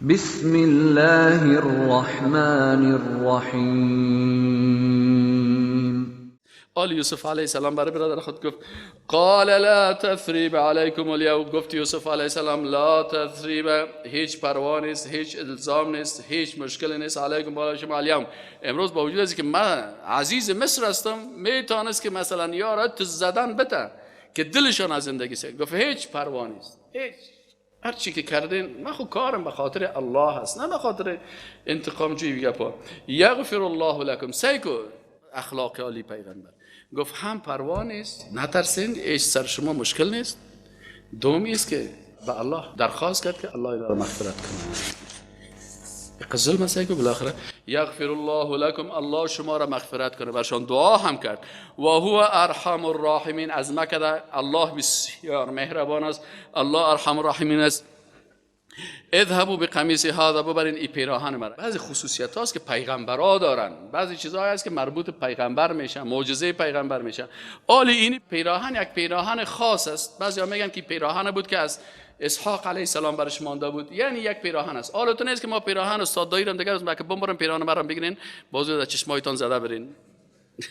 بسم الله الرحمن الرحیم. آل یوسف علیه السلام برای برادر خود گفت قال لا تثریب علیکم الیوم. گفت یوسف علیه السلام لا تثریب، هیچ پروا نیست، هیچ الزام نیست، هیچ مشکلی نیست علیکم بالا شما الیوم. امروز با وجود از که من عزیز مصر هستم میتونست که مثلا یارا زدن بته که دلشان از زندگی سه. گفت هیچ پروا نیست، هیچ هر چی که کردین من خود کارم به خاطر الله هست، نه به خاطر انتقام جویی. گپا یغفر الله لكم. سیکو اخلاق عالی پیغمبر گفت هم پروا نیست، نترسین، هیچ سر شما مشکل نیست. دومی است که به الله درخواست کرد که الله اینا را مغفرت کنه. قزل مسیح بالاخره یغفر الله لكم، الله شما را مغفرت کنه. برشان دعا هم کرد و هو ارحم الراحمین. از مکه الله بسیار مهربان است، الله ارحم الراحمین است. اذهبوا بقمیص هذا، ببرین این پیراهن مرا. بعضی خصوصیت هاست که پیغمبرا دارن، بعضی چیزهایی هست که مربوط پیغمبر میشن، معجزه پیغمبر میشن. آلی این پیراهن یک پیراهن خاص است. بعضیا میگن که پیراهن بود که از اسحاق علیه السلام برش مانده بود، یعنی یک پیراهن است. حالا تو نیست که ما پیراهن استاد دایی رم دیگر از مکه بمبرم پیراهن مرا بگیرین بازو در چشمایتان زده برین.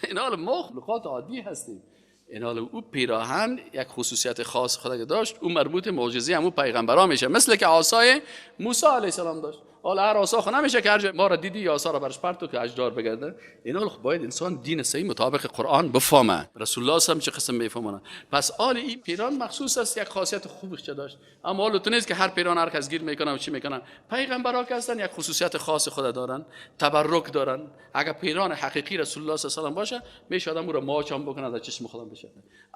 این حال ما مخلوقات عادی هستیم. این حال او پیراهن یک خصوصیت خاص خدا که داشت، او مربوط معجزه همو پیغمبرا میشه، مثل که عصای موسی علیه السلام داشت. حالا هر عصا خو نمیشه که هر ما را دیدی یا عصا را برش پرتو که اجدار بگرده. این حال باید انسان دین صحیح مطابق قرآن بفهمه. رسول الله هم چه قسم میفهمونه. پس آل این پیران مخصوص است، یک خاصیت خوبی چه داشت. اما حالا تو نیست که هر پیران هر کس گیر میکنه و چی میکنن. پیغمبرا که هستن یک خصوصیت خاص خود دارن، تبرک دارن. اگر پیران حقیقی رسول الله صلی الله علیه و آله باشه میشه آدم او را ماچام بکنه در چشم خودم بشه.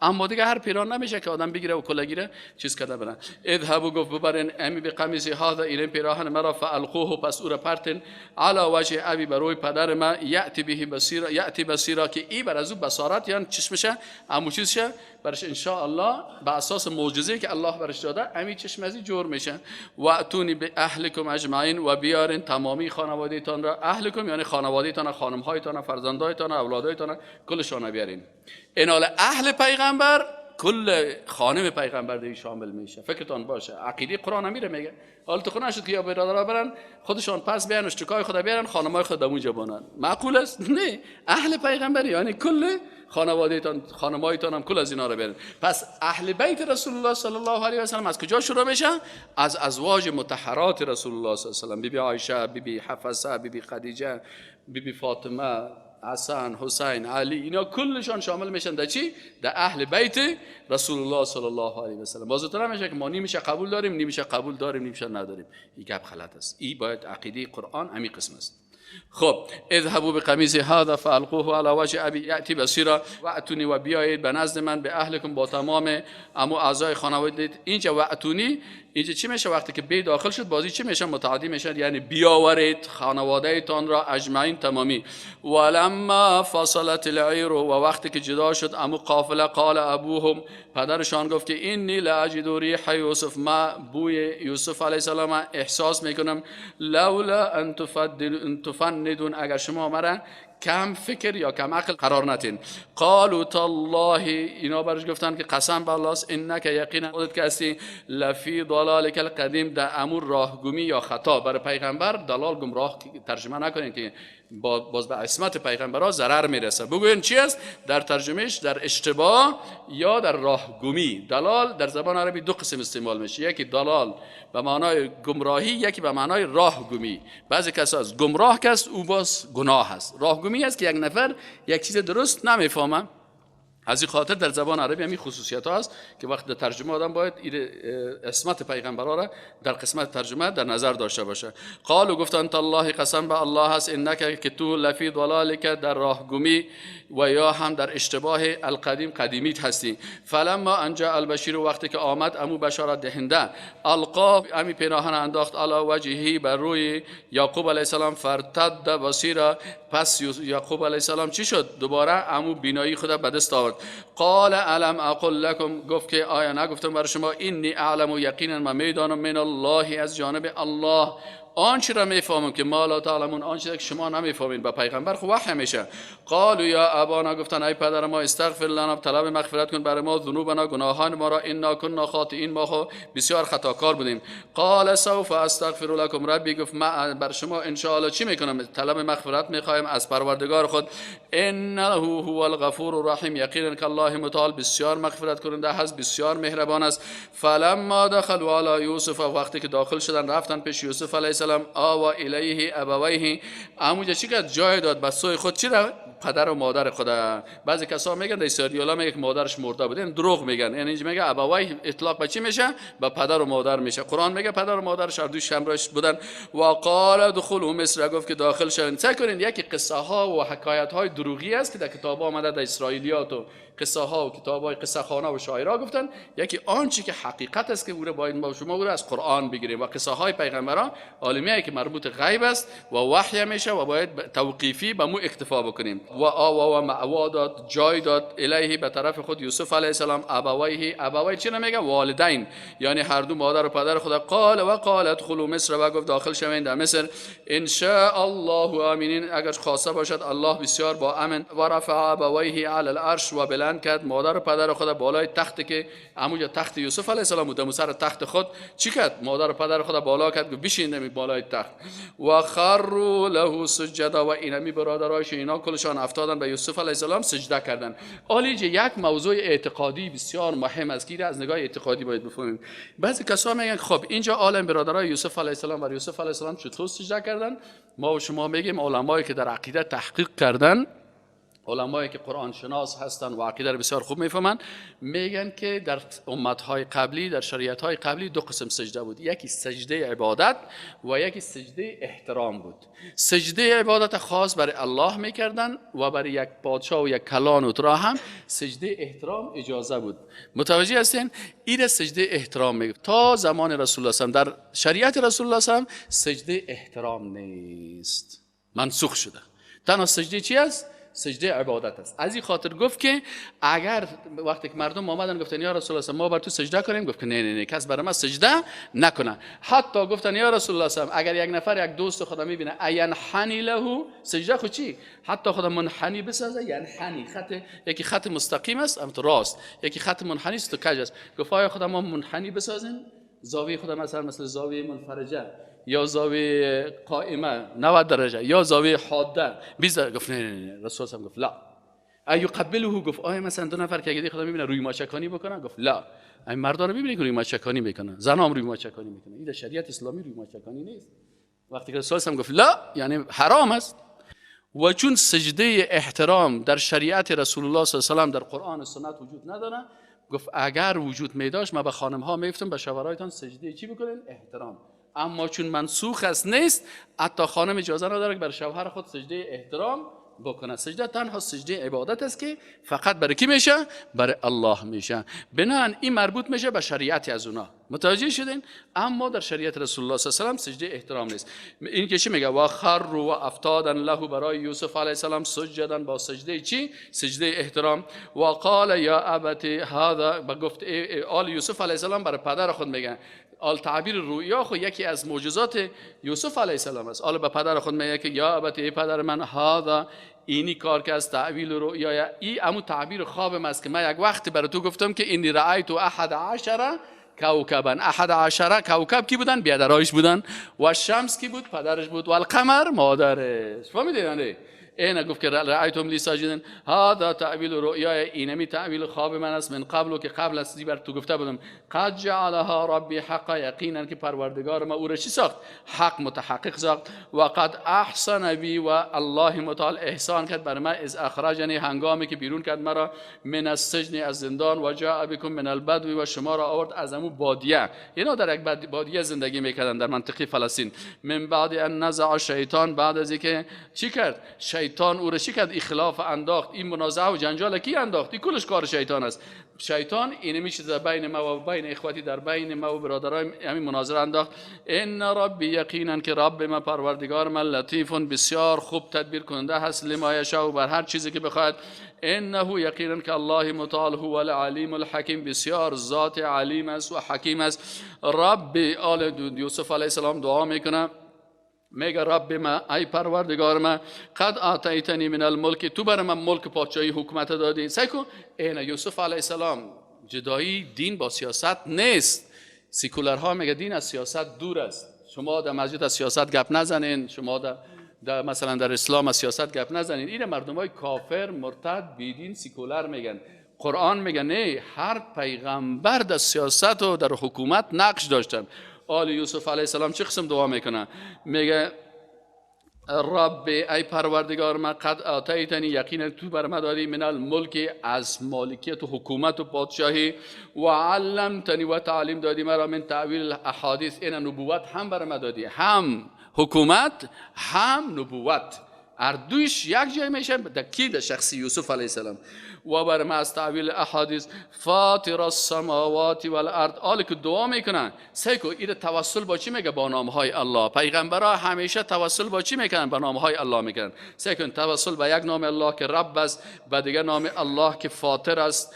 اما دیگه هر پیران نمیشه که آدم بگیره و کلاگیره چیز کرده برن. اذهبوا گفت ببرین امی بقمیص هذا، این پیراهن مرا، فالقوه، پس او را پرتن علی وجه ابی، بروی پدر ما، یاتی به بصیرا، یاتی بصیرا، که ای بر از او بصارت یعنی چشمشه همون چیزشه برش ان شاء الله به اساس معجزه‌ای که الله برش داده امی چشم ازی جور میشه. و اتونی به اهلکم اجمعین، و بیارین تمامی خانواده‌تان را. اهلکم یعنی خانواده‌تان، خانم‌هایتان، فرزندایتان، اولادایتان، کلشان بیارین. این حال اهل پیغمبر کل خانم پیغمبر دیگه شامل میشه. فکرتان باشه عقیده قرآن هم میره میگه حالا تو خونه شد که یا برادرها برن خودشان پس بیان اشتکای خدا بیارن، خانمای خود اونجا بانن. معقول است؟ نه. اهل پیغمبر یعنی کل خانوادهتان، خانمایتان هم کل از اینا رو بیارن. پس اهل بیت رسول الله صلی الله علیه و سلم از کجا شروع میشه؟ از ازواج مطهرات رسول الله صلی الله علیه و سلم. بی بی عایشه، بی بی حفصه، بی بی خدیجه، بی بی فاطمه، حسن، حسین، علی، اینا کلشان شامل میشن در چی؟ در اهل بیت رسول الله صلی الله علیه و سلم. بازتر نمیشه که ما نیمیشه قبول داریم، نیمیشه قبول داریم، نیمیشه نداریم. این گپ غلط است. این باید عقیده قرآن همین قسم است. خب اذهبوا بقمیص هذا فالقوه علی وجه ابی یاتی بصیرا و اتونی، و بیایید به نزد من، به اهلکم، با تمام اعضای خانواده. اینجا و اتونی اینجا چی میشه؟ وقتی که بی داخل شد بازی چی میشه؟ متعدی میشه، یعنی بیاورید خانواده تان را اجمعین تمامی. ولما فصلت العیر، و وقتی که جدا شد امو قافله، قال ابوهم، پدرشان گفت که اینی لاجد ریح یوسف، ما بوی یوسف علیه السلام احساس میکنم، لولا ان تفندون، اگر شما مرا کم فکر یا کم عقل قرار ندین. قالوا تالله، اینا برش گفتن که قسم به الله است، انک یقینا خودت که هستی لفی ضلالک القدیم، در امور راهگمی یا خطا. برای پیغمبر دلال گمراه ترجمه نکنین که باز به عصمت پیغمبرها ضرر میرسه. بگوین چی است در ترجمهش؟ در اشتباه یا در راهگمی. دلال در زبان عربی دو قسم استعمال میشه، یکی دلال به معنای گمراهی، یکی به معنای راهگمی. بعضی کسا از گمراه کس او باز گناه است. راهگمی است که یک نفر یک چیز درست نمیفهمه. از این خاطر در زبان عربی همین خصوصیت ها است که وقت در ترجمه آدم باید اسمت پیغمبرها را در قسمت ترجمه در نظر داشته باشه. قالوا گفتند الله، قسم به الله هست، انک که تو لفی ضلالک، در راهگمی و یا هم در اشتباه القدیم، قدیمیت هستی. فلما انجا البشیر، وقتی که آمد امو بشارت دهنده، القا، امی پیراهن انداخت، علی وجهی، بر روی یعقوب علیه السلام، فرتد بصیرا، پس یعقوب علیه السلام چی شد؟ دوباره امو بینایی خود به دست آورد. قال الم اقل لكم، گفت که آیا نگفتم برای شما، اینی اعلم و یقینا من میدانم، من الله، از جانب الله، آنچه را میفهمم که ما لا تعلمون، آنچه که شما نمیفهمید. به پیغمبر خو وحی میشه. قالوا یا ابانا، گفتن ای پدر ما، استغفر لنا، طلب مغفرت کن برای ما، ذنوبنا، گناهان ما را، انا كنا خاطئین، ما خو بسیار خطاکار بودیم. قال سوف استغفر لكم ربی، گفت ما بر شما ان شاء الله چی میکنم؟ طلب مغفرت میخوایم از پروردگار خود. انه هو الغفور الرحیم، یقینا که الله متعال بسیار مغفرت کننده هست، بسیار مهربان است. فلما دخلوا علی یوسف، وقتی که داخل شدن رفتن پیش یوسف علیه السلام، آوا الیه ابویه، اموجا چی کرد؟ جای داد به سوی خود چی را؟ پدر و مادر خود. بعضی کسا میگن در سریالا میگه که مادرش مرده بود، این دروغ میگن. یعنی اینجا میگه ابویه اطلاق به چی میشه؟ به پدر و مادر میشه. قرآن میگه پدر و مادرش هر دوش همراهش بودن. و قال دخلوا مصر، گفت که داخل شدن. چه کنین؟ یکی قصه ها و حکایت های دروغی است که در کتاب آمده، در اسرائیلیات و قصه ها و کتاب های قصه خانه و شاعرها گفتن. یکی آنچه که حقیقت است که او را باید ما شما او را از قرآن بگیریم، و قصه های پیغمبران عالمیه که مربوط غیب است و وحی میشه و باید توقیفی به مو اکتفا بکنیم. و آوا و معوا داد، جای داد، الیه به طرف خود یوسف علیه السلام، ابویه، ابویه چی نمیگه؟ والدین، یعنی هر دو مادر و پدر خود. قال و قال ادخلوا مصر، و گفت داخل شوید در مصر، ان شاء الله آمینین، اگر خواسته باشد الله بسیار با امن. و رفع ابویه علی العرش، و بلند کرد مادر و پدر خود بالای تخت که همونجا تخت یوسف علیه السلام بود، سر تخت خود چی کرد؟ مادر و پدر خود بالا کرد، گفت بشین بالای تخت. و خروا له سجدا، و اینمی برادرایش اینا کلشان افتادن به یوسف علیه السلام سجده کردن. حالیجه یک موضوع اعتقادی بسیار مهم است که از نگاه اعتقادی باید بفهمیم. بعضی کسا میگن خب اینجا عالم برادرای یوسف علیه السلام و یوسف علیه السلام چطور سجده کردن؟ ما و شما میگیم علمایی که در عقیده تحقیق کردن، علمایی که قرآن شناس هستن و عقیده رو بسیار خوب میفهمن، میگن که در امتهای قبلی، در شریعتهای قبلی دو قسم سجده بود. یکی سجده عبادت و یکی سجده احترام بود. سجده عبادت خاص برای الله میکردن و برای یک پادشاه و یک کلان و ترا هم سجده احترام اجازه بود. متوجه هستین؟ این سجده احترام میگه. تا زمان رسول الله صلی الله علیه و در شریعت رسول الله صلی الله علیه و سجده احترام نیست، منسوخ شده. تنها سجده چی است؟ سجده عبادت است. از این خاطر گفت که اگر وقتی که مردم آمدن گفتن یا رسول الله ما بر تو سجده کنیم، گفت که نه کس بر من سجده نکنه. حتی گفتن یا رسول الله اگر یک نفر یک دوست خدا میبینه اینحنی له، سجده خود چی؟ حتی خدا منحنی بسازه، ینحنی خط، یکی خط مستقیم است اما راست، یکی خط منحنی است تو کج است. گفت آیا خدا ما منحنی بسازیم؟ زاویه خدا مثلا زاویه منفرجه یا زاویه قائمه 90 درجه یا زاویه حاده 20 درجه. گفت نه رسول هم گفت لا. ایقبله، گفت آیا مثلا دو نفر که اگه خدا میبینه روی ماچکانی بکنه؟ گفت لا. این مردا رو میبینی که روی ماچکانی میکنن، زنا هم روی ماچکانی میکنن. این در شریعت اسلامی روی ماچکانی نیست. وقتی که رسول هم گفت لا یعنی حرام است. و چون سجده احترام در شریعت رسول الله صلی الله علیه و در قرآن و سنت وجود نداره، گفت اگر وجود میداشت ما به خانم ها میگفتم به شوهرایتان سجده چی بکنین؟ احترام. اما چون منسوخ است نیست، حتی خانم اجازه نداره که بر شوهر خود سجده احترام بکنه. سجده تنها سجده عبادت است که فقط برای کی میشه؟ برای الله میشه. بنابراین این مربوط میشه به شریعت از اونا. متوجه شدین؟ اما در شریعت رسول الله صلی الله علیه و سجده احترام نیست. این که چی میگه؟ و خروا و افتادن له، برای یوسف علیه السلام سجدن، با سجده چی؟ سجده احترام. و قال یا ابتی هذا، گفت آل یوسف علیه السلام برای پدر خود میگن. آل تعبیر رویا خود یکی از معجزات یوسف علیه السلام است. آل به پدر خود میگه که یا ابتی، ای پدر من، هذا اینی کار که از تعبیر رویا، ای امو تعبیر خوابم است که من یک وقتی برای تو گفتم که اینی رأیت 11 کوكبا. 11 کوكب کی بودن؟ بیادرایش بودن. و شمس کی بود؟ پدرش بود. و القمر مادرش. فهمیدین؟ این گفت که رأیتم لی ساجدن، هذا تعبیل رؤیای، اینمی تعبیل خواب من است، من قبل که قبل از بر تو گفته بودم، قد جعلها ربی حقا، یقینا که پروردگار ما او را چی ساخت؟ حق متحقق ساخت. و قد احسن بی، و الله متعال احسان کرد بر من، از اخرجنی، هنگامی که بیرون کرد مرا، من السجن، از زندان، و جاء بكم من البدو، و شما را آورد از امو بادیه. اینا در یک بادیه زندگی میکردن در منطقه فلسطین. من بعد ان نزع شیطان، بعد از اینکه چی کرد؟ شیطان او را چی کرد؟ اخلاف انداخت. این منازعه و جنجال کی انداخت؟ این کلش کار شیطان است. شیطان این میشه در بین ما و بین اخواتی، در بین ما و برادرای همین مناظره انداخت. ان ربی، یقینا که رب ما پروردگار من، لطیف، بسیار خوب تدبیر کننده هست، لما یشاء، بر هر چیزی که بخواهد. انه، یقینا که الله متعال، هو العلیم الحکیم، بسیار ذات علیم است و حکیم است. رب، آل یوسف علیه السلام دعا میکنه میگه رب ما، ای پروردگار ما، قد آتیتنی من الملک، تو برای من ملک پادشاهی حکومت دادی. سعی کن این یوسف علیه السلام جدایی دین با سیاست نیست. سیکولرها میگه دین از سیاست دور است. شما در مسجد از سیاست گپ نزنین، شما در مثلا در اسلام از سیاست گپ نزنین. این مردمای کافر، مرتد، بیدین، سیکولر میگن. قرآن میگه نه، هر پیغمبر در سیاست و در حکومت نقش داشتن. آل یوسف علیه السلام چه قسم دعا میکنه؟ میگه رب ای پروردگار من، قد آتیتنی، یقینا تو بر من دادی، من الملک، از مالکیت و حکومت و پادشاهی، و علمتنی، و تعلیم دادی مرا، من تعویل الاحادیث، این نبوت هم بر من دادی، هم حکومت هم نبوت، اردویش یک جای میشه. در کی؟ در شخص یوسف علیه السلام. و بر ما از تعویل احادیث، فاطر السماوات والارض. آلی که دعا میکنن، سعی کن این توسل با چی میگه؟ با نامهای الله. پیغمبرها همیشه توسل با چی میکنن؟ با نامهای الله میکنن. سعی کن توسل به یک نام الله که رب است، به دیگر نام الله که فاطر است.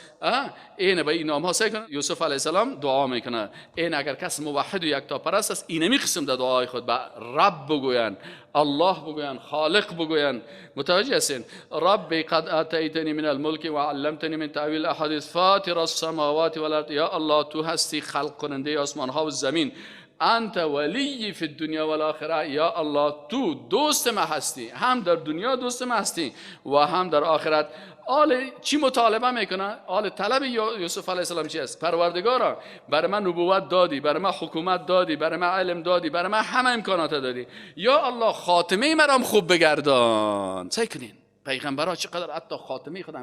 این به این نام ها سعی کن. یوسف علیه السلام دعا میکنه. این اگر کس موحد و یکتا پرست است، اینمی قسم در دعای خود به رب بگوین، الله بگوین، خالق بگوین. متوجه هستین؟ رب قد آتیتنی من الملک و علمتنی من تعویل الاحادیث، فاطر السماوات والارض. یا الله تو هستی خلق کننده آسمان ها و زمین. انت ولی فی الدنیا والآخره. یا الله تو دوست ما هستی، هم در دنیا دوست ما هستی و هم در آخرت. آل چی مطالبه میکنه؟ آل طلب یوسف علیه السلام چی است؟ پروردگارا برای من نبوت دادی، برای من حکومت دادی، برای من علم دادی، برای من همه امکانات دادی. یا الله خاتمه مرام خوب بگردان. سعی کنین پیغمبرها چقدر حتی خاتمه خود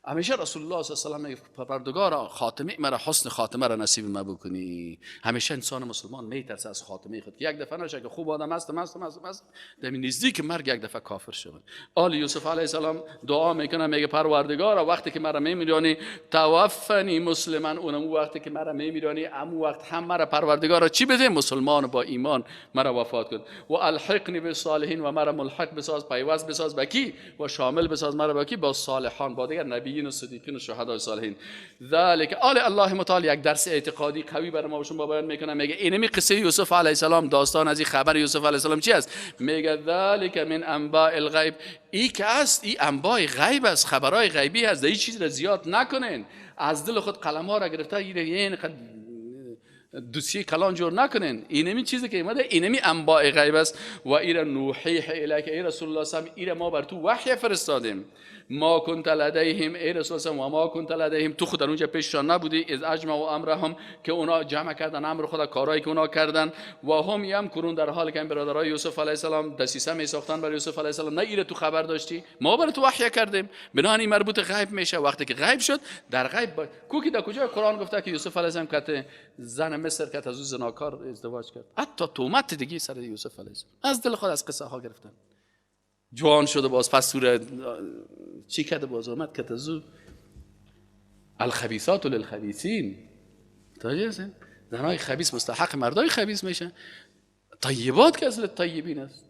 همیشه رسول الله صلی الله علیه و آله پروردگارا خاتمه مرا، حسن خاتمه را نصیب ما بکنی. همیشه انسان مسلمان میترسه از خاتمه خود که یک دفعه نشه که خوب آدم است در نزدیک مرگ یک دفعه کافر شود. آل یوسف علیه السلام دعا میکنه، میگه پروردگارا وقتی که مرا میمیرانی، توفنی مسلما، اونم وقتی که مرا میمیرانی، امو وقت هم مرا پروردگارا چی بده؟ مسلمان با ایمان مرا وفات کن. و الحقنی بالصالحین، و مرا ملحق بساز، پیوست بساز با کی؟ و شامل بساز مرا با کی؟ با صالحان، با دیگر نبی و صدیقین و شهدا و صالحین. ذالک آل الله متعال یک درس اعتقادی قوی برای ما و شما بیان میکنه. میگه اینمی قصه یوسف علیه السلام، داستان از این خبر یوسف علیه السلام چی است؟ میگه ذالک من انباء الغیب. ای که است، ای انباء غیب است، خبرهای غیبی است. این چیز را زیاد نکنین. از دل خود قلم ها را گرفته این دوسیه کلان جور نکنین. اینمی چیزی که اومده، اینمی انباء غیب است. و ایرا نوحیه الیک، ای رسول الله صلی الله علیه و آله، ما بر تو وحی فرستادیم. ما کنت لدیهم، ای رسول الله، و ما کنت لدیهم، تو خود در اونجا پیششان نبودی، از اجمعوا امرهم، که اونا جمع کردن امر خدا، کارایی که اونا کردن. و هم یمکرون، در حالی که این برادرای یوسف علیه السلام دسیسه می ساختن بر یوسف علیه السلام. نه ایره تو خبر داشتی؟ ما بر تو وحی کردیم. بنابراین مربوط غیب میشه. وقتی که غیب شد، در غیب کوکی در کجا قرآن گفته که یوسف علیه السلام که زن مصر که از زناکار ازدواج کرد، حتی تومت دیگه سر یوسف علیه السلام از دل خود از قصه ها گرفتن. جوان شده باز، پس سوره چی کرده؟ باز آمد که تزو الخبیثات للخبیثین. توجه هستین؟ زنای خبیث مستحق مردای خبیث میشن. طیبات که اصل طیبین است.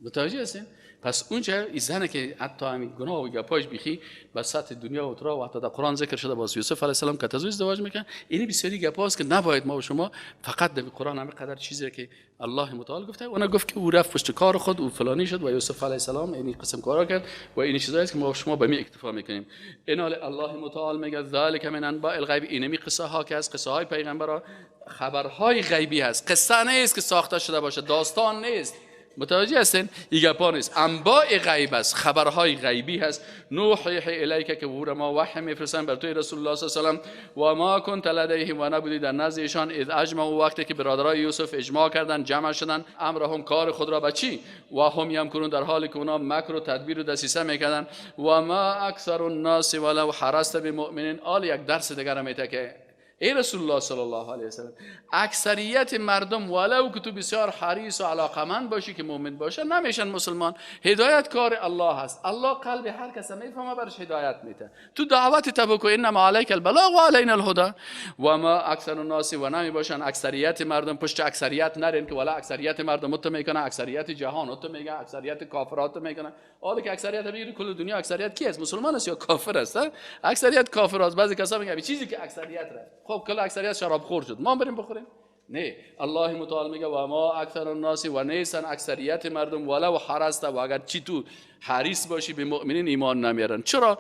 متوجه هستین؟ پس اونجا این زنه که حتی همین گناه و گپاش بیخی به سطح دنیا و ترا و حتی در قرآن ذکر شده باز یوسف علیه السلام که تزوج ازدواج میکنه. این بسیاری گپاست که نباید ما و شما فقط در قرآن همین قدر چیزی که الله متعال گفته، اونا گفت که او رفت پشت کار خود و فلانی شد و یوسف علیه السلام این قسم کارا کرد و این چیزایی است که ما و شما به می اکتفا میکنیم. این الله متعال میگه ذالک من انباء الغیب، اینمی قصه ها که از قصه های پیغمبرا، خبرهای غیبی هست. قصه نیست که ساخته شده باشه، داستان نیست. متوجه هستین؟ این گپا نیست، انباء غیب است، خبرهای غیبی هست. نوحیه الیک، که او را ما وحی میفرستیم بر توی رسول الله صلی الله علیه و آله. و ما کنت لدیهم، و نبودی در نزد ایشان، اذ اجمعوا، وقتی که برادرای یوسف اجماع کردن، جمع شدن، امرهم، کار خود را بچی، و هم یمکرون، در حالی که اونا مکر و تدبیر و دسیسه میکردن. و ما اکثر الناس ولو حرصت بمؤمنین. آل یک درس دیگر میته که ای رسول الله صلی الله علیه و سلم، اکثریت مردم ولو که تو بسیار حریص و علاقمند باشی که مؤمن باشه، نمیشن مسلمان. هدایت کار الله هست. الله قلب هر کس میفهمه برش هدایت میده. تو دعوت تبکو انما علیک البلاغ و علینا الهدى. و ما اکثر الناس، و نمی باشن اکثریت مردم. پشت اکثریت نرین که ولا اکثریت مردم ات میکنه، اکثریت جهان ات میگه، اکثریت کافرات میکنه. حالا که اکثریت بگیری کل دنیا اکثریت کی است؟ مسلمان است یا کافر است؟ اکثریت کافر است. بعضی کسا میگن چیزی که اکثریت را، خب کل اکثریت شراب خور شد، ما بریم بخوریم؟ نه، الله متعال میگه و ما اکثر الناس و نیستن اکثریت مردم ولو حرست و اگر چی تو حریص باشی به مؤمنین ایمان نمیارن. چرا؟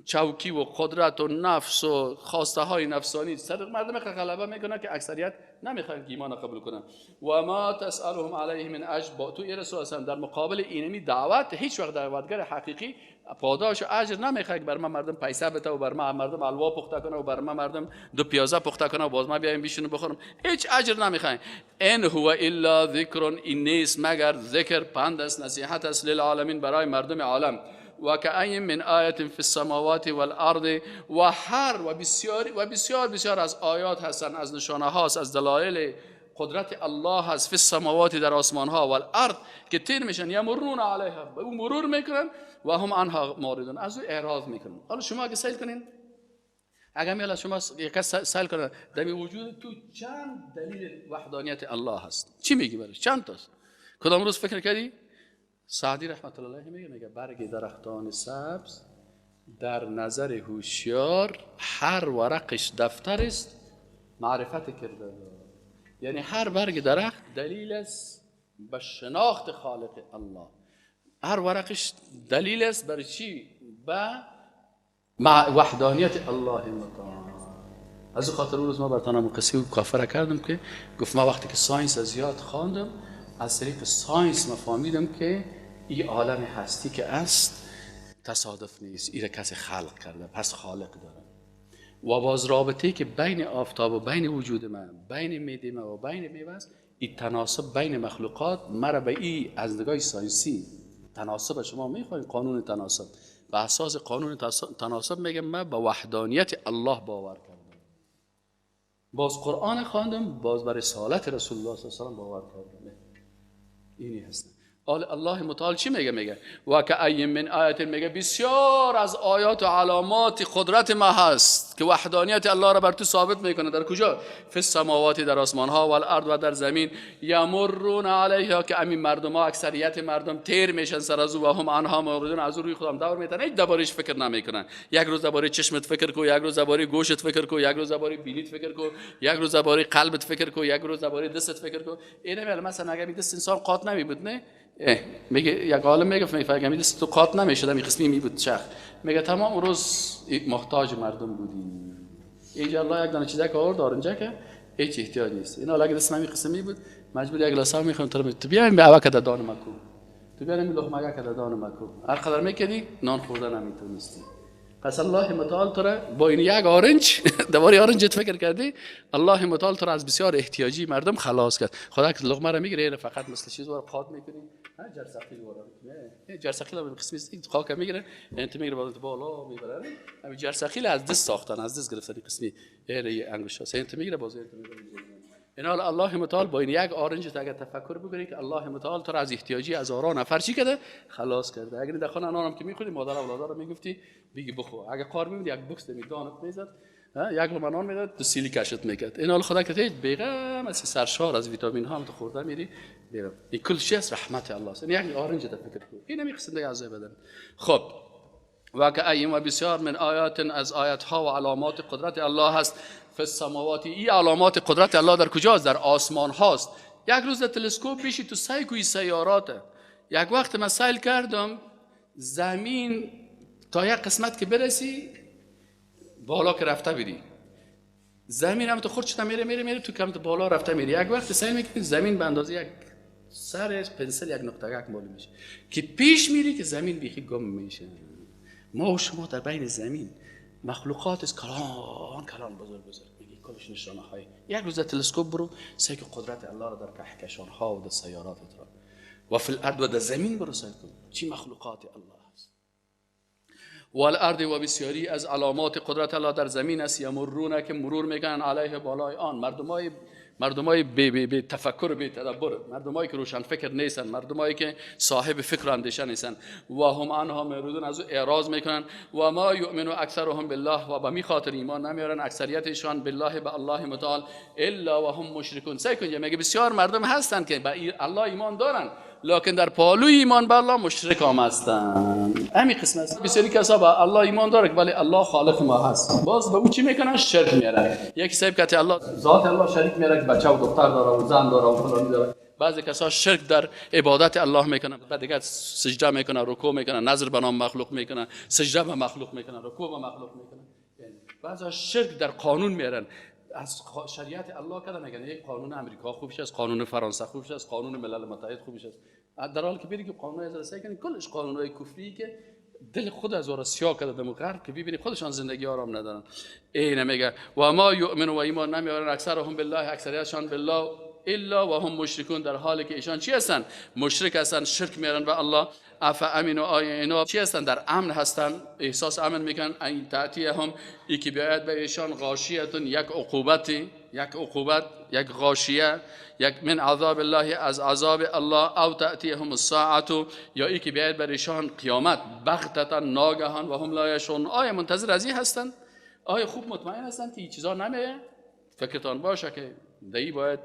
چوکی و قدرت و نفس و خواسته های نفسانی سر مردم غلبه میکنه که اکثریت نمیخوان ایمان قبول کنن. و ما تسالهم علیه من اجر، با تو رسول الله در مقابل اینمی دعوت هیچ وقت دعوتگر حقیقی پاداش و اجر نمیخواد بر من مردم پیسه بده و بر من مردم حلوا پخته کنه و بر من مردم دو پیازه پخته کنه و باز ما بیایم بیشونو بخورم. هیچ اجر نمیخواد. ان هو الا ذکر، این نیست مگر ذکر، پند است، نصیحت است للعالمین، برای مردم عالم. و کأی من آیت فی السماوات والارض، و هر و بسیار از آیات هستند، از نشانه هاست، از دلایل قدرت الله هست، فی السماوات در آسمان ها، و الارض که تیر میشن، یمرون علیها، به اون مرور میکنن، و هم آنها معرضون، از او اعراض میکنن. حالا شما اگه سیل کنین، اگه میال شما یک سیل کنن در وجود تو چند دلیل وحدانیت الله هست، چی میگی برش؟ چند تاست؟ کدام روز فکر کردی؟ سعدی رحمت الله علیه میگه برگ درختان سبز در نظر هوشیار هر ورقش دفتر است معرفت کرده. یعنی هر برگ درخت دلیل است به شناخت خالق الله، هر ورقش دلیل است برای چی؟ به وحدانیت الله متعال. از خاطر اون روز ما براتون قصه و کافر کردم که گفت ما وقتی که ساینس از یاد خواندم، از طریق ساینس ما فهمیدم که این عالم هستی که است تصادف نیست، این کسی خلق کرده، پس خالق داره. و باز رابطه‌ای که بین آفتاب و بین وجود من، بین میده من و بین میوه است، این تناسب بین مخلوقات مرا به این از نگاه ساینسی تناسب شما میخواین قانون تناسب، به اساس قانون تناسب میگم من به وحدانیت الله باور کردم. باز قرآن خواندم، باز بر رسالت رسول الله صلی الله علیه و آله باور کردم. اینی هست. الله متعال چی میگه؟ و کأی من آیت، میگه بسیار از آیات و علامات قدرت ما هست که وحدانیت الله را بر تو ثابت میکنه. در کجا؟ فی السماوات، در آسمان ها، و الارض، و در زمین، یمرون علیها، که همین مردم ها، اکثریت مردم تیر میشن سر از او، و هم آنها معرضون، از روی خودم دور میتن، هیچ دربارش فکر نمیکنن. یک روز درباره چشمت فکر کو، یک روز درباره گوشت فکر کو، یک روز درباره بینیت فکر کو، یک روز درباره قلبت فکر کو، یک روز درباره دستت فکر کو. اینه مثلا اگه دست انسان قاط نمیبود، نه میگه یک عالم میگه فکر می دست تو قاط نمیشد، می قسمی می بود شخ، میگه تمام روز محتاج مردم بودی، اینجا الله یک دانه چیزک آورد آرنجه که هیچ احتیاج نیست. اینا لگه دست نمی قسمی بود، مجبور یک گلاس آب میخوام تو بیایم به اوقات دان مکو، تو بیایم لقمه یک دان مکو، هر قدر میکردی نان خوردن نمیتونستی. پس الله متعال تو را با این یک آرنج دوباره آرنجت فکر کردی، الله متعال تو را از بسیار احتیاجی مردم خلاص کرد. خدا که لقمه را میگیره فقط مثل چیز وارد قاط میکنی، جرثقیل وارد نه، جرثقیل رو قسمی است خاک میگیره، انت میگیره بالا میبره، همین جرثقیل از دست ساختن، از دست گرفتن قسمی یه انگشت انت میگیره باز انت میگیره. اینا الله متعال با این یک آرنج اگر تفکر بکنی که الله متعال تو را از احتیاجی هزاران نفر چی کرده؟ خلاص کرده. اگر در خانه نانم که میخوری مادر اولادها رو میگفتی بگی بخو، اگه قار میبینی یک بوکس میدانت میزد، یک لقمه نان میداد تو سیلی کشت میکرد. این حال خدا که هیچ بیغم از سرشار از ویتامین ها هم تو خورده میری بیرون. این کل چیز از رحمت الله است. این یک آرنج تفکر کن، این نمیخواد دیگه اعضای بدن. خب و که و بسیار من آیات، از آیات ها و علامات قدرت الله هست، فی السماوات، این علامات قدرت الله در کجاست؟ در آسمان هاست. یک روز تلسکوپ بشی تو سعی کوی سیارات. یک وقت من سیل کردم زمین تا یک قسمت که برسی بالا که رفته بیری، زمین هم تو خورد شده میره تو کم تو بالا رفته میری. یک وقت سعی میکنی زمین به اندازه یک سر پنسل یک نقطه یک معلوم میشه که پیش میری که زمین بیخی گم میشه. ما و شما در بین زمین مخلوقات است کلان بزرگ میگی کلش نشانه های. یک روز تلسکوپ برو سعی کن قدرت الله را در کهکشان ها و در سیارات را و فی الارض و در زمین برو سعی کن چی مخلوقات الله است. و الارض و بسیاری از علامات قدرت الله در زمین است، یمرون که مرور میکنن علیه بالای آن، مردمای بی تفکر بی تدبر، مردمایی که روشن فکر نیستن، مردمایی که صاحب فکر و اندیشه نیستن، و هم آنها معرضون، از او اعراض میکنن. و ما یؤمن اکثرهم بالله، و به می خاطر ایمان نمیارن اکثریتشان بالله به الله متعال الا و هم مشرکون. سعی کنید میگه بسیار مردم هستن که به الله ایمان دارن لکن در پالوی ایمان به الله مشرک هم هستن. همین قسم است. بسیاری کسا به الله ایمان داره ولی الله خالق ما هست، باز به او چی میکنن؟ شرک میارن. یکی صاحب که الله ذات الله شریک میاره بچه و دختر داره و زن داره و فلانی داره. بعضی کسا شرک در عبادت الله میکنن، بعد دیگه سجده میکنن، رکوع میکنن، نظر به نام مخلوق میکنن، سجده به مخلوق میکنن، رکوع به مخلوق میکنن. بعضی شرک در قانون میارن، از شریعت الله کده میگن یک قانون امریکا خوبش است، قانون فرانسه خوبش است، قانون ملل متحد خوبش است، در حالی که ببینید که قانون از رسای کنید کلش قانونهای کفری که دل خود از ور سیاه کرده در غرب که ببینید خودشان زندگی آرام ندارن. این میگه و ما یؤمن و ایمان نمیارن اکثرهم بالله، اکثریتشان بالله الا و هم مشرکون، در حالی که ایشان چی هستن؟ مشرک هستن، شرک میارن به الله. اف امین و اینا چی هستن؟ در امن هستن، احساس امن میکنن. این تأتیهم ای که بیاید به ایشان غاشیتون، یک عقوبتی، یک عقوبت، یک غاشیه، یک من عذاب الله، از عذاب الله، او تأتیهم الساعه، یا ای که بیاید بر ایشان قیامت بغتتا ناگهان و هم لا یشعرون. آیا منتظر از این هستن؟ آیا خوب مطمئن هستن که این چیزا نمیه؟ فکرتان باشه که دی باید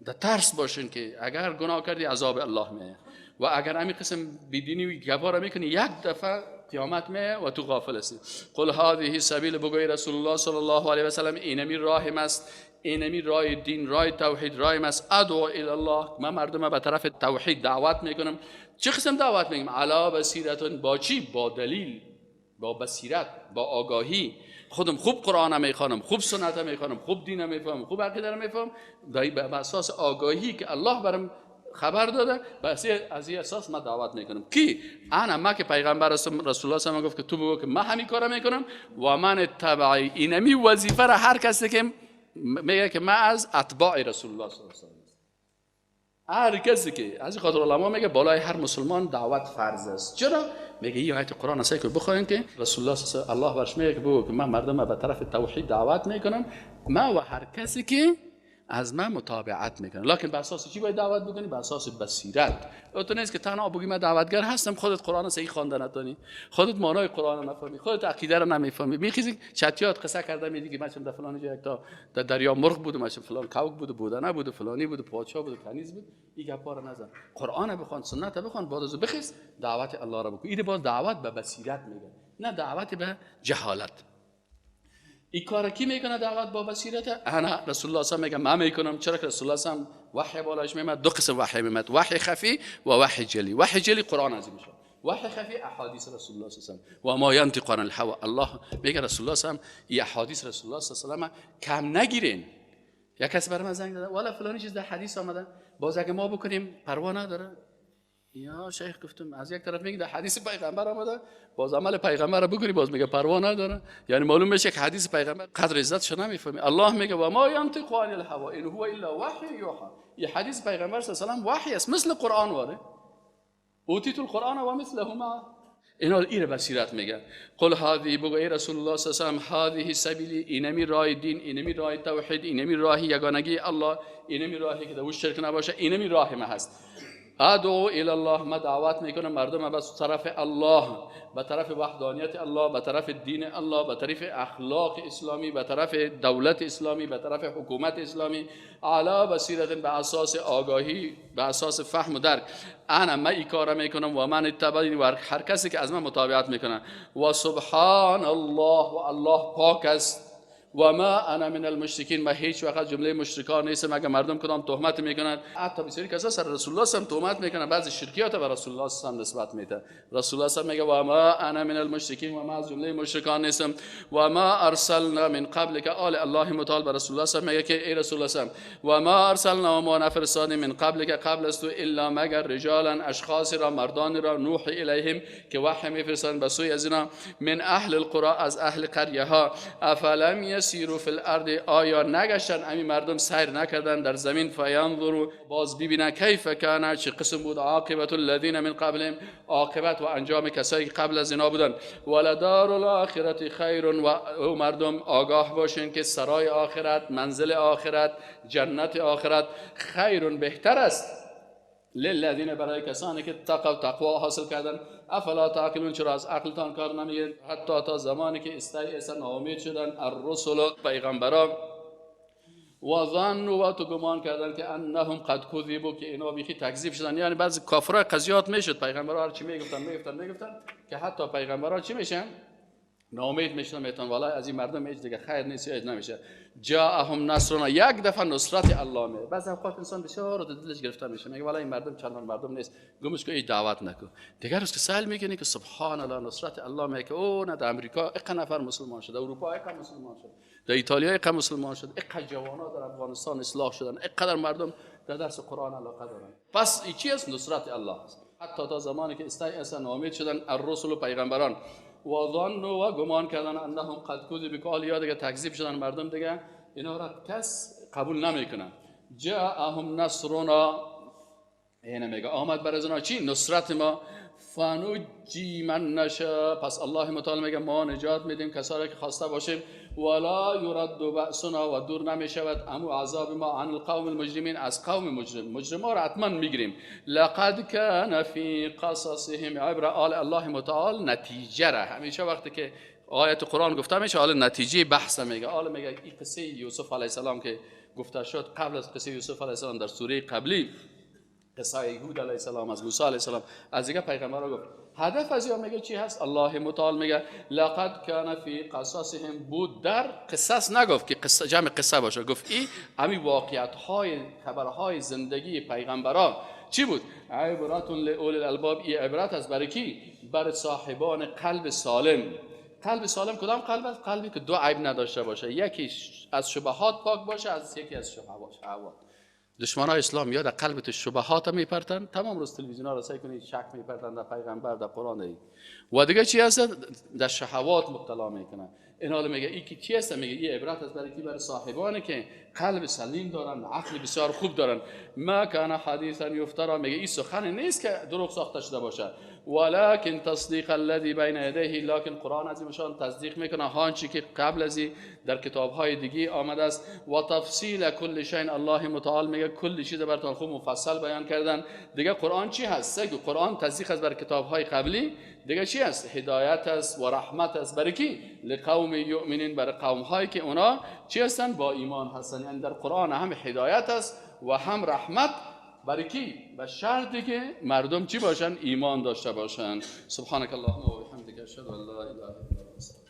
در ترس باشین که اگر گناه کردی عذاب الله میه، و اگر همین قسم بیدینی و گواره میکنی یک دفعه قیامت میه و تو غافل هستی. قل هذه سبیل، بگوی رسول الله صلی الله علیه و سلم اینمی راهم است، اینمی راه دین، راه توحید راهم است. ادعو الی الله، من مردم به طرف توحید دعوت میکنم. چه قسم دعوت میکنم؟ علی بصیرت، با چی؟ با دلیل، با بصیرت، با آگاهی. خودم خوب قرآن میخوانم، خوب سنت میخوانم، خوب دین میفهمم، خوب عقیده میفهمم، به اساس آگاهی که الله برام خبر داده، بس از این اساس من دعوت میکنم. کی؟ ما که پیغمبر رسول الله صلی الله علیه و گفت که تو بگو که من همین کارا میکنم و من تبعی. اینمی وظیفه را هر کسی که میگه که من از اتباع رسول الله صلی الله علیه و سلم، هر کسی که از خاطر علما میگه بالای هر مسلمان دعوت فرض است. چرا؟ میگه این آیت قرآن است که بخواین که رسول الله صلی الله علیه و الله برش میگه که بگو که من مردم به طرف توحید دعوت میکنم، من و هر کسی که از من متابعت میکنه. لکن به اساس چی باید دعوت بکنی؟ به اساس بصیرت. تو نیست که تنها بگی من دعوتگر هستم، خودت قرآن صحیح خوانده نتونی، خودت معنای قرآن رو نفهمی، خودت عقیده رو نمیفهمی، میخیزی چتیات قصه کرده میگی که مثلا در فلان جا یک تا در دریا مرغ بود، مثلا فلان کوک بود، بودنه بود، فلانی بود، پادشاه بود، کنیز بود. این گپا رو نزن، قرآن بخوان، سنت بخوان، بعد از بخیز دعوت الله رو بکن. این باز دعوت به بصیرت میگه، نه دعوت به جهالت. این کار کی میکنه؟ دعوت با بصیرت. انا رسول الله صلی الله علیه و آله میگه من میکنم. چرا که رسول الله صلی الله علیه و آله وحی بالاش میاد، دو قسم وحی میاد، وحی خفی و وحی جلی. وحی جلی قرآن عظیم میشه، وحی خفی احادیث رسول الله صلی الله علیه و آله و ما ينطق عن الهوى. الله میگه رسول الله صلی الله علیه و آله این احادیث رسول الله صلی الله علیه و آله کم نگیرین. یک کسی برام زنگ زد والا فلانی چیز در حدیث آمده، باز اگه ما بکنیم پروا نداره. یا شیخ گفتم از یک طرف میگه در حدیث پیغمبر آمده، باز عمل پیغمبر رو بکنی، باز میگه پروا نداره. یعنی معلوم میشه که حدیث پیغمبر قدر عزتش نمیفهمی. الله میگه و ما ينطق عن الهوى ان هو الا وحی یوحى. این حدیث پیغمبر صلی الله علیه و آله وحی است، مثل قرآن واره. اوتیت القرآن و مثله معه. اینا ایر بصیرت میگه. قل هذه، بگو ای رسول الله صلی الله علیه و آله هذه سبیلی، اینمی راه دین، اینمی راه توحید، اینمی راه یگانگی الله، اینمی راهی که در شرک نباشه، اینمی راه ما هست. ادعو الی الله، ما دعوت میکنم مردم به طرف الله، به طرف وحدانیت الله، به طرف دین الله، به طرف اخلاق اسلامی، به طرف دولت اسلامی، به طرف حکومت اسلامی، علی بصیرت، به اساس آگاهی، به اساس فهم و درک. من این کار میکنم و من اتبعی، و هر کسی که از من متابعت میکنه. و سبحان الله، و الله پاک است. و ما انا من المشرکین، ما هیچ وقت جمله مشرکان نیستم. اگر مردم کدام تهمت میکنن، حتی بسیاری کسا سر رسول الله هم تهمت میکنن، بعضی شرکیات به رسول الله هم نسبت میده. رسول الله میگه و ما انا من المشرکین، و ما از جمله مشرکان نیستم. و ما ارسلنا من قبل، که آل الله متعال به رسول الله میگه که ای رسول الله، و ما ارسلنا، و ما نفرستادیم من قبل، که قبل از تو، الا مگر رجالا، اشخاص را، مردان را، نوحی الیهم، که وحی میفرستند به سوی از اینا، من اهل القرى، از اهل قریه ها. افلم یسیروا فی الارض، آیا نگشتن همین مردم سیر نکردن در زمین، فینظروا، باز ببینن، کیف کان، چه قسم بود، عاقبت الذین من قبلهم، عاقبت و انجام کسایی که قبل از اینا بودن. ولدار الاخرة خیر، و مردم آگاه باشین که سرای آخرت، منزل آخرت، جنت آخرت، خیر، بهتر است، للذین، برای کسانی که تقوا حاصل کردن. افلا تعقلون، چرا از عقلتان کار نمیگیرید؟ حتی تا زمانی که استیأس، ناامید شدن، الرسل، پیغمبران، و ظنوا، و تو گمان کردن که انهم قد کذبوا، که اینا بیخی تکذیب شدن. یعنی بعضی کافرها قضیات میشد، پیغمبرها هر چی میگفتن که حتی پیغمبرها چی میشن؟ ناامید میشن، میتون والا از این مردم هیچ دیگه خیر نیست، هیچ نمیشه. جاءهم نصرنا، یک دفعه نصرت الله می. بعضی اوقات انسان بسیار دلش گرفته میشه، میگه والا این مردم چندان مردم نیست، گمش کو هیچ دعوت نکن. دیگر روز که سال میکنی که سبحان الله نصرت الله می، که او نه در امریکا یک نفر مسلمان شد، در اروپا یک مسلمان شد، در ایتالیا یک مسلمان شد، یک جوانا در افغانستان اصلاح شدن، اینقدر مردم در درس قرآن علاقه دارن. پس این چی است؟ نصرت الله است. حتی تا زمانی که استیأس ناامید شدن الرسل و پیغمبران و ظنوا و گمان کردن انهم قد کذبوا، که حالا دیگه تکذیب شدن مردم دیگه اینا را کس قبول نمیکنن. جاءهم نصرنا، این میگه آمد بر از چی؟ نصرت ما. فنجی من نشا، پس الله متعال میگه ما نجات میدیم کسایی که خواسته باشیم. ولا یرد بأسنا، و دور نمیشود امو عذاب ما عن القوم المجرمین، از قوم مجرما را حتما میگیریم. لقد کان فی قصصهم عبره، آل الله متعال نتیجه را همیشه وقتی که آیت قرآن گفته میشه حال نتیجه بحث میگه. حالا میگه این قصه یوسف علیه السلام که گفته شد قبل از قصه یوسف علیه السلام در سوره قبلی، قصه هود علیه السلام از موسی علیه السلام از دیگه پیغمبر گفت. هدف از این میگه چی هست؟ الله متعال میگه لقد کان فی قصصهم بود، در قصص نگفت که قصه جمع قصه باشه، گفت این همین واقعیت های خبرهای زندگی پیغمبران چی بود؟ عبرت لأولی الالباب، این عبرت از برای کی؟ بر صاحبان قلب سالم. قلب سالم کدام قلب است؟ قلبی که دو عیب نداشته باشه، یکی از شبهات پاک باشه، از یکی از شهوات. دشمنان اسلام یا در قلبت شبهات میپرتن، تمام روز تلویزیون ها را سعی کنید شک میپرتن در پیغمبر، در قرآن ای. و دیگه چی هست؟ در شهوات مبتلا میکنن. این حالا میگه این کی چی است؟ میگه این عبرت است برای کی؟ برای صاحبانی که قلب سلیم دارن، عقل بسیار خوب دارن. ما کان حدیثا یفترا، میگه این سخن نیست که دروغ ساخته شده باشه، ولکن تصدیق الذی بین یدیه، لکن قرآن عظیمشان تصدیق میکنه آنچه که قبل از در کتاب‌های دیگه آمده است. و تفصیل کل شیء، الله متعال میگه کل چیز براتون خوب مفصل بیان کردن. دیگه قرآن چی هست؟ قرآن تصدیق است بر کتاب‌های قبلی. دیگه چی است؟ هدایت است و رحمت است برای کی؟ لقوم یؤمنین، برای قوم‌هایی که اونا چی هستن؟ با ایمان هستن. یعنی در قرآن هم هدایت است و هم رحمت برای کی؟ به شرطی که مردم چی باشن؟ ایمان داشته باشن. سبحانك اللهم و بحمدک اشهد ان لا اله الا انت.